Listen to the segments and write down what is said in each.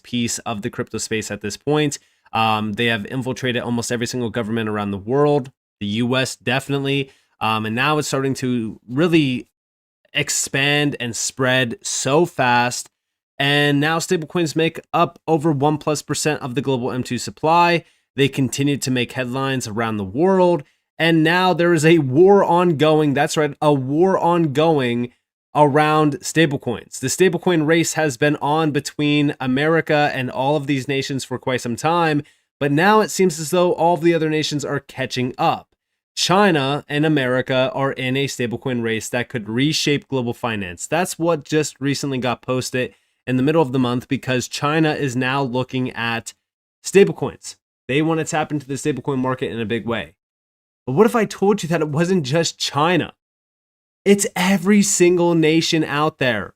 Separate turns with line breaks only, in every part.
piece of the crypto space at this point. They have infiltrated almost every single government around the world, the US definitely. And now it's starting to really expand and spread so fast. And now stablecoins make up over 1+% of the global M2 supply. They continue to make headlines around the world. And now there is a war ongoing. That's right, a war ongoing around stablecoins. The stablecoin race has been on between America and all of these nations for quite some time. But now it seems as though all of the other nations are catching up. China and America are in a stablecoin race that could reshape global finance. That's what just recently got posted in the middle of the month, because China is now looking at stablecoins. They want to tap into the stablecoin market in a big way. But what if I told you that it wasn't just China? It's every single nation out there.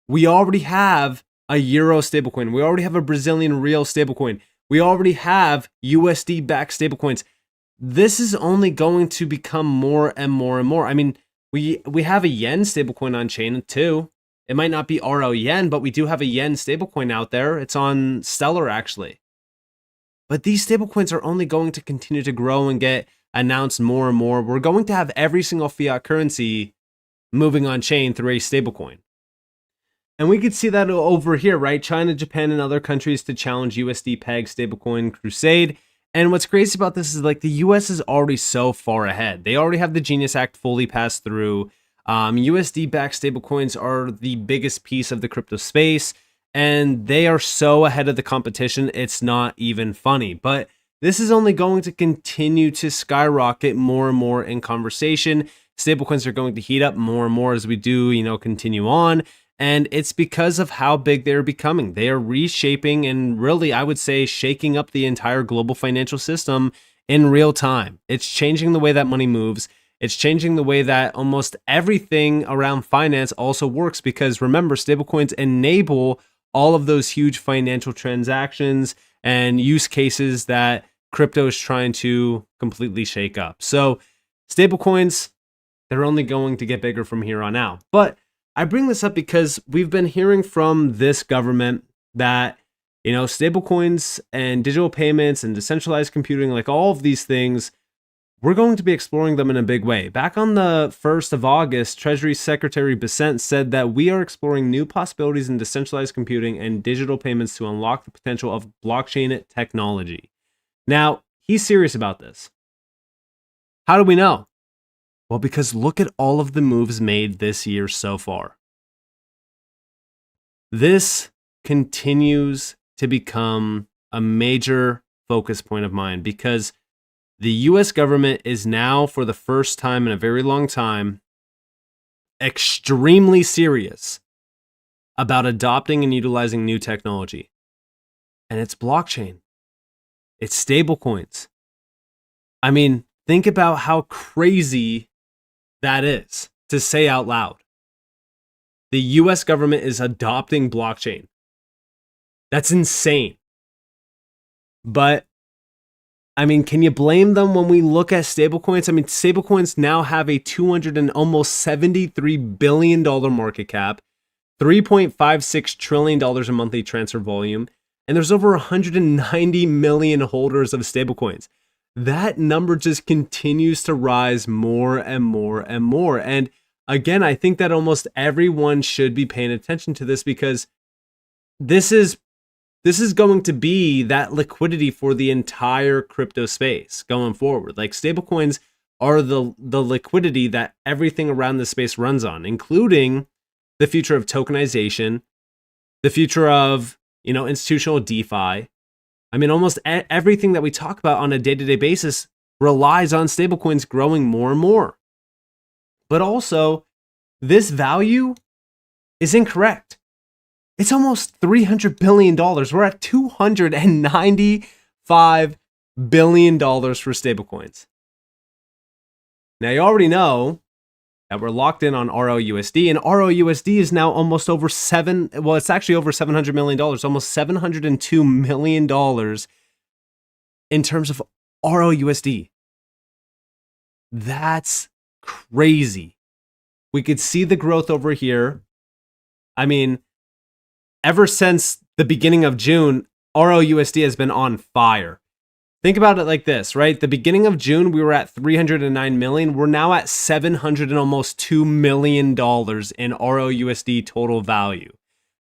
We already have a Euro stablecoin. We already have a Brazilian real stablecoin. We already have USD-backed stablecoins. This is only going to become more and more and more. I mean, we have a yen stablecoin on chain too. It might not be RL yen, but we do have a yen stablecoin out there. It's on Stellar actually. But these stablecoins are only going to continue to grow and get announced more and more. We're going to have every single fiat currency moving on chain through a stablecoin. And we could see that over here, right? China, Japan, and other countries to challenge USD peg stablecoin crusade. And what's crazy about this is like the US is already so far ahead. They already have the Genius Act fully passed through. USD-backed stablecoins are the biggest piece of the crypto space, and they are so ahead of the competition, it's not even funny. But this is only going to continue to skyrocket more and more in conversation. Stablecoins are going to heat up more and more as we do, continue on. And it's because of how big they're becoming. They are reshaping and really, I would say, shaking up the entire global financial system in real time. It's changing the way that money moves. It's changing the way that almost everything around finance also works, because remember, stablecoins enable all of those huge financial transactions and use cases that crypto is trying to completely shake up. So stablecoins, they're only going to get bigger from here on out. But I bring this up because we've been hearing from this government that, stablecoins and digital payments and decentralized computing, like all of these things, we're going to be exploring them in a big way. Back on the 1st of August, Treasury Secretary Bessent said that we are exploring new possibilities in decentralized computing and digital payments to unlock the potential of blockchain technology. Now, he's serious about this. How do we know? Well, because look at all of the moves made this year so far. This continues to become a major focus point of mine, because the US government is now, for the first time in a very long time, extremely serious about adopting and utilizing new technology. And it's blockchain. It's stablecoins. I mean, think about how crazy that is to say out loud. The US government is adopting blockchain. That's insane. But I mean, can you blame them when we look at stablecoins? I mean, stablecoins now have a $273 billion market cap, $3.56 trillion in monthly transfer volume, and there's over 190 million holders of stablecoins. That number just continues to rise more and more and more. And again, I think that almost everyone should be paying attention to this, because this is going to be that liquidity for the entire crypto space going forward. Like, stablecoins are the liquidity that everything around this space runs on, including the future of tokenization, the future of, institutional DeFi. I mean, almost everything that we talk about on a day-to-day basis relies on stablecoins growing more and more. But also, this value is incorrect. It's almost $300 billion. We're at $295 billion for stablecoins. Now, you already know that we're locked in on RLUSD, and RLUSD is now almost over it's actually over $700 million, almost $702 million in terms of RLUSD. That's crazy. We could see the growth over here. I mean, ever since the beginning of June, RLUSD has been on fire. Think about it like this, right? The beginning of June, we were at 309 million. We're now at 700 and almost $2 million in RLUSD total value.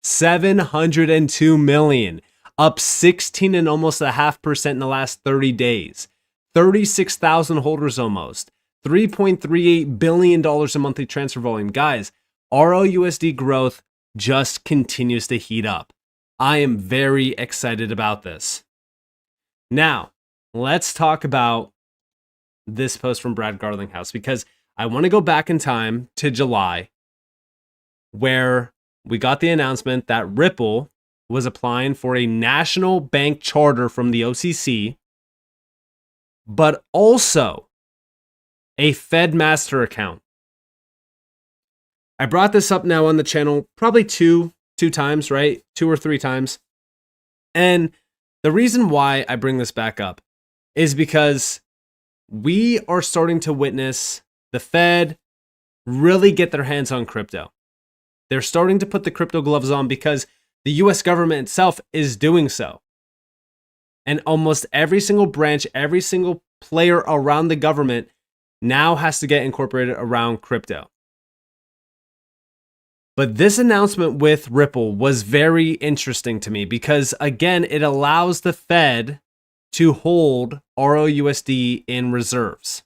702 million, up 16 and almost a half % in the last 30 days. 36,000 holders almost. $3.38 billion in monthly transfer volume. Guys, RLUSD growth just continues to heat up. I am very excited about this. Now, let's talk about this post from Brad Garlinghouse, because I want to go back in time to July, where we got the announcement that Ripple was applying for a national bank charter from the OCC, but also a Fed master account. I brought this up now on the channel probably two times, right? 2 or 3 times. And the reason why I bring this back up is because we are starting to witness the Fed really get their hands on crypto. They're starting to put the crypto gloves on because the US government itself is doing so. And almost every single branch, every single player around the government now has to get incorporated around crypto. But this announcement with Ripple was very interesting to me because, again, it allows the Fed to hold RLUSD in reserves.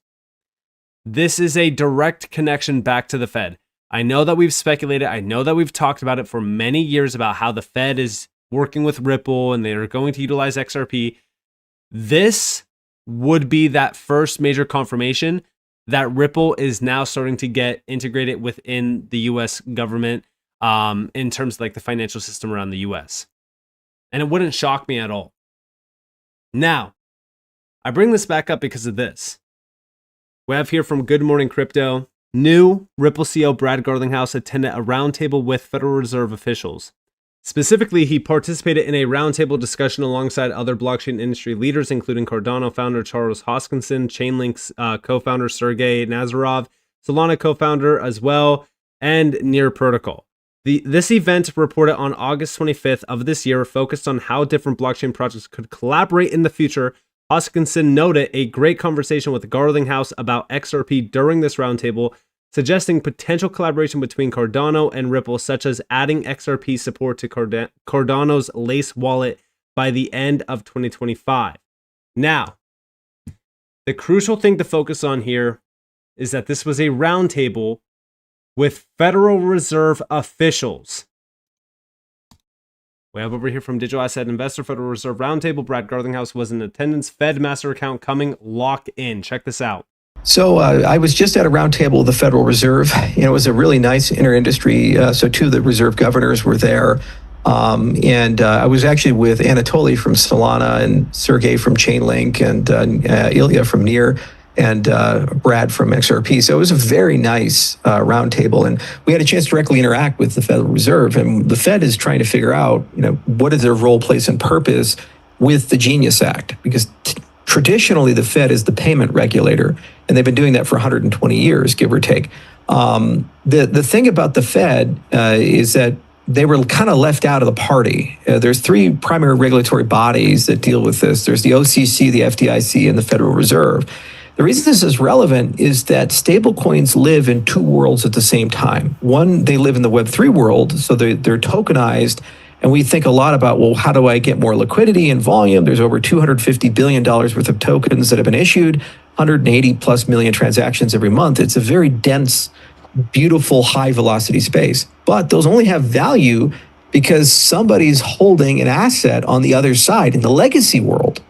This is a direct connection back to the Fed. I know that we've speculated, I know that we've talked about it for many years about how the Fed is working with Ripple and they're going to utilize XRP. This would be that first major confirmation that Ripple is now starting to get integrated within the US government in terms of like the financial system around the US. And it wouldn't shock me at all. Now, I bring this back up because of this. We have here from Good Morning Crypto, new Ripple CEO Brad Garlinghouse attended a roundtable with Federal Reserve officials. Specifically, he participated in a roundtable discussion alongside other blockchain industry leaders, including Cardano founder Charles Hoskinson, Chainlink's co-founder Sergey Nazarov, Solana co-founder as well, and Near Protocol. This event, reported on August 25th of this year, focused on how different blockchain projects could collaborate in the future. Hoskinson noted a great conversation with Garlinghouse about XRP during this roundtable, suggesting potential collaboration between Cardano and Ripple, such as adding XRP support to Cardano's Lace wallet by the end of 2025. Now, the crucial thing to focus on here is that this was a roundtable with Federal Reserve officials. We have over here from Digital Asset Investor, Federal Reserve Roundtable. Brad Garlinghouse was in attendance. Fed master account coming, lock in. Check this out.
So I was just at a roundtable with the Federal Reserve, and it was a really nice inter-industry. So 2 of the reserve governors were there. And I was actually with Anatoly from Solana and Sergey from Chainlink and Ilya from Near and Brad from XRP. So it was a very nice roundtable, and we had a chance to directly interact with the Federal Reserve. And the Fed is trying to figure out, what is their role, place, and purpose with the Genius Act, because traditionally the Fed is the payment regulator, and they've been doing that for 120 years, give or take. The thing about the Fed is that they were kind of left out of the party. There's 3 primary regulatory bodies that deal with this. There's the OCC, the FDIC, and the Federal Reserve. The reason this is relevant is that stablecoins live in 2 worlds at the same time. One, they live in the Web3 world, so they're tokenized, and we think a lot about, well, how do I get more liquidity and volume? There's over $250 billion worth of tokens that have been issued, 180 plus million transactions every month. It's a very dense, beautiful, high velocity space. But those only have value because somebody's holding an asset on the other side in the legacy world.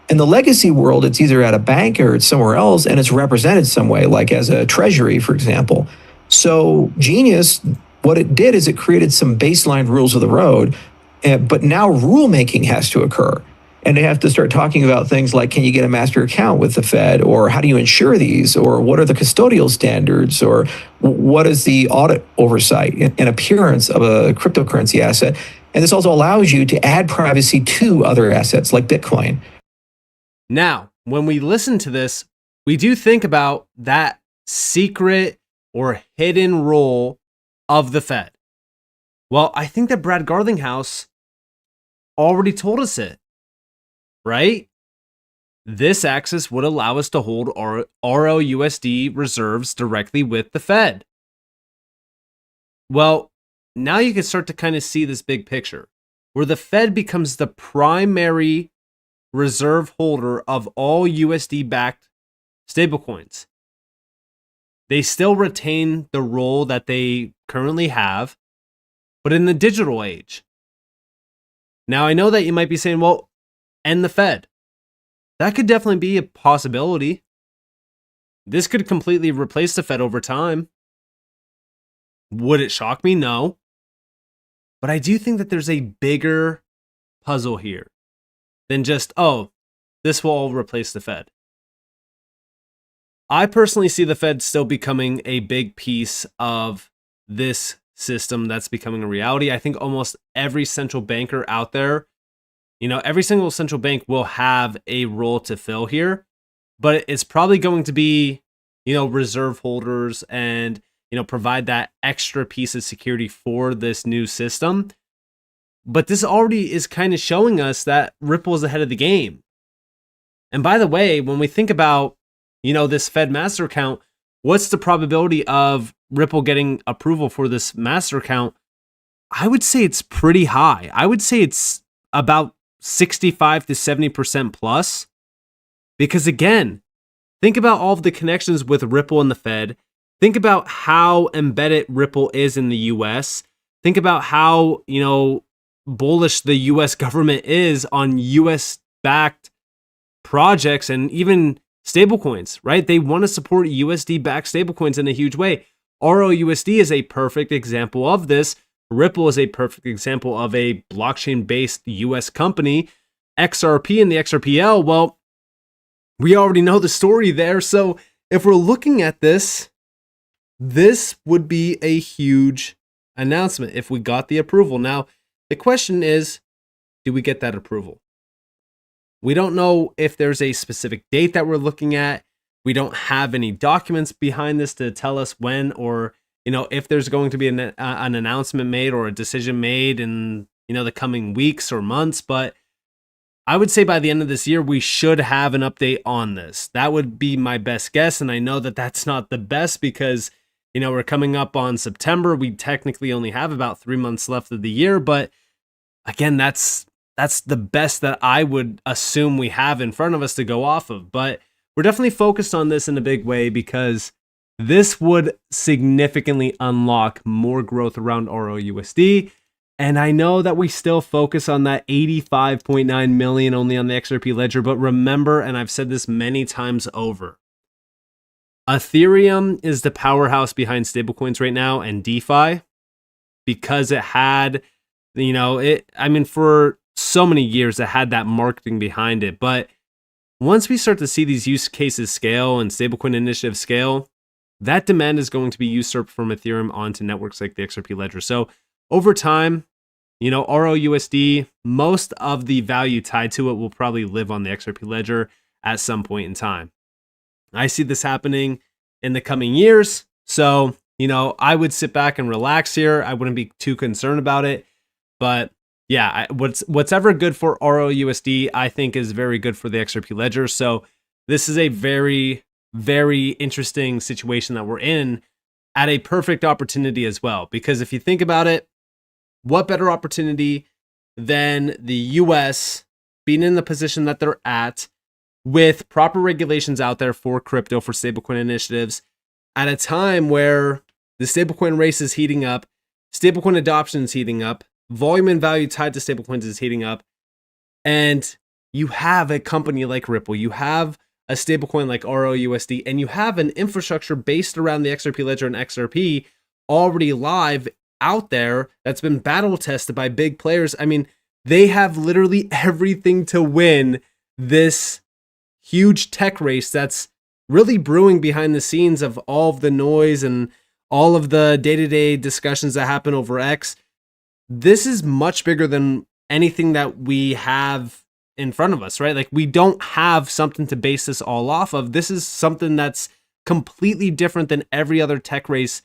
In the legacy world, it's either at a bank or it's somewhere else, and it's represented some way, like as a treasury, for example. So Genius, what it did is it created some baseline rules of the road, but now rulemaking has to occur. And they have to start talking about things like, can you get a master account with the Fed? Or how do you insure these? Or what are the custodial standards? Or what is the audit oversight and appearance of a cryptocurrency asset? And this also allows you to add privacy to other assets like Bitcoin.
Now, when we listen to this, we do think about that secret or hidden role of the Fed. Well, I think that Brad Garlinghouse already told us it, right? This access would allow us to hold our RLUSD reserves directly with the Fed. Well, now you can start to kind of see this big picture where the Fed becomes the primary reserve holder of all USD backed stablecoins. They still retain the role that they currently have, but in the digital age. Now, I know that you might be saying, well, and the Fed. That could definitely be a possibility. This could completely replace the Fed over time. Would it shock me? No. But I do think that there's a bigger puzzle here than just, oh, this will all replace the Fed. I personally see the Fed still becoming a big piece of this system that's becoming a reality. I think almost every central banker out there, every single central bank will have a role to fill here, but it's probably going to be, reserve holders and, provide that extra piece of security for this new system. But this already is kind of showing us that Ripple is ahead of the game. And by the way, when we think about, this Fed master account, what's the probability of Ripple getting approval for this master account? I would say it's pretty high. I would say it's about 65 to 70% plus. Because again, think about all of the connections with Ripple and the Fed. Think about how embedded Ripple is in the US. Think about how, bullish the US government is on US backed projects and even stablecoins, right? They want to support USD backed stablecoins in a huge way. RLUSD is a perfect example of this. Ripple is a perfect example of a blockchain based US company. XRP and the XRPL, well, we already know the story there. So if we're looking at this would be a huge announcement if we got the approval. Now, the question is, do we get that approval? We don't know if there's a specific date that we're looking at. We don't have any documents behind this to tell us when or, if there's going to be an announcement made or a decision made in, the coming weeks or months. But I would say by the end of this year, we should have an update on this. That would be my best guess. And I know that that's not the best because, we're coming up on September. We technically only have about 3 months left of the year. But again, that's the best that I would assume we have in front of us to go off of. But we're definitely focused on this in a big way because this would significantly unlock more growth around RLUSD. And I know that we still focus on that 85.9 million only on the XRP ledger. But remember, and I've said this many times over, Ethereum is the powerhouse behind stablecoins right now and DeFi because it had, for so many years it had that marketing behind it. But once we start to see these use cases scale and stablecoin initiatives scale, that demand is going to be usurped from Ethereum onto networks like the XRP ledger. So over time, RLUSD, most of the value tied to it will probably live on the XRP ledger at some point in time. I see this happening in the coming years. So, I would sit back and relax here. I wouldn't be too concerned about it. But yeah, what's ever good for RLUSD, I think is very good for the XRP ledger. So this is a very, very interesting situation that we're in at a perfect opportunity as well. Because if you think about it, what better opportunity than the US being in the position that they're at with proper regulations out there for crypto, for stablecoin initiatives, at a time where the stablecoin race is heating up, stablecoin adoption is heating up, volume and value tied to stablecoins is heating up, and you have a company like Ripple, you have a stablecoin like RLUSD, and you have an infrastructure based around the XRP ledger and XRP already live out there that's been battle tested by big players. I mean, they have literally everything to win this huge tech race that's really brewing behind the scenes of all of the noise and all of the day-to-day discussions that happen over X. This is much bigger than anything that we have in front of us, right? Like, we don't have something to base this all off of. This is something that's completely different than every other tech race